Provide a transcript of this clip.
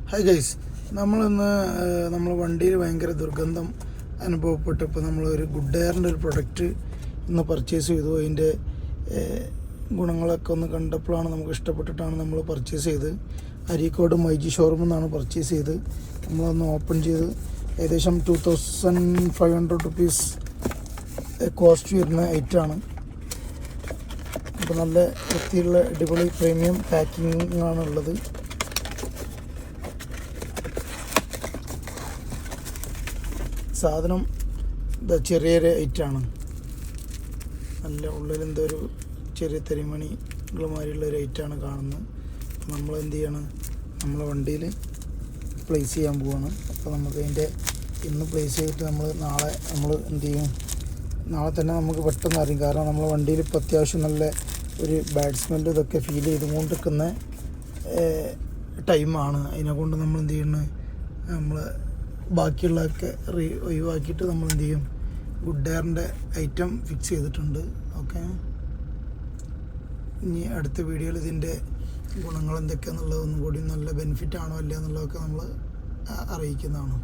Hi guys, നമ്മളിന്ന് നമ്മൾ വണ്ടിയിൽ ഭയങ്കര ദുർഗന്ധം അനുഭവപ്പെട്ടപ്പോൾ നമ്മളൊരു ഗുഡ് എയറിൻ്റെ ഒരു പ്രൊഡക്റ്റ് ഇന്ന് പർച്ചേസ് ചെയ്തു. അതിൻ്റെ ഗുണങ്ങളൊക്കെ ഒന്ന് കണ്ടപ്പോഴാണ് നമുക്ക് ഇഷ്ടപ്പെട്ടിട്ടാണ് നമ്മൾ പർച്ചേസ് ചെയ്ത്. അരീക്കോട് മൈജി ഷോറൂമിൽ നിന്നാണ് പർച്ചേസ് ചെയ്ത്. നമ്മളൊന്ന് ഓപ്പൺ ചെയ്ത് ഏകദേശം 2500 റുപ്പീസ് കോസ്റ്റ് വരുന്ന ഐറ്റമാണ്. അപ്പോൾ നല്ല വൃത്തിയുള്ള അടിപൊളി പ്രീമിയം പാക്കിംഗ് ആണുള്ളത്. സാധനം ചെറിയൊരു ഐറ്റമാണ്. നല്ല ഉള്ളിലെന്തോ ഒരു ചെറിയ തരിമണികളുമാരിയുള്ള ഒരു ഐറ്റമാണ് കാണുന്നത്. നമ്മൾ എന്ത് ചെയ്യണം, നമ്മളെ വണ്ടിയിൽ പ്ലേസ് ചെയ്യാൻ പോവാണ്. അപ്പോൾ നമുക്ക് അതിൻ്റെ ഇന്ന് പ്ലേസ് ചെയ്തിട്ട് നാളെ നമ്മൾ എന്ത് ചെയ്യും, നാളെ തന്നെ നമുക്ക് പെട്ടെന്ന് അറിയും. കാരണം നമ്മളെ വണ്ടിയിൽ ഇപ്പോൾ അത്യാവശ്യം നല്ല ഒരു ബാഡ് സ്മെല്ലും ഇതൊക്കെ ഫീൽ ചെയ്തുകൊണ്ടിരിക്കുന്ന ടൈമാണ്. അതിനെക്കൊണ്ട് നമ്മൾ എന്ത് ചെയ്യണം, നമ്മൾ ബാക്കിയുള്ളതൊക്കെ ഒഴിവാക്കിയിട്ട് നമ്മൾ എന്ത് ചെയ്യും, ഗുഡ് എയറിൻ്റെ ഐറ്റം ഫിക്സ് ചെയ്തിട്ടുണ്ട്. ഓക്കെ, ഇനി അടുത്ത വീഡിയോയിൽ ഇതിൻ്റെ ഗുണങ്ങൾ എന്തൊക്കെയാണെന്നുള്ളത് ഒന്നും കൂടി നല്ല ബെനിഫിറ്റ് ആണോ അല്ല എന്നുള്ളതൊക്കെ നമ്മൾ അറിയിക്കുന്നതാണ്.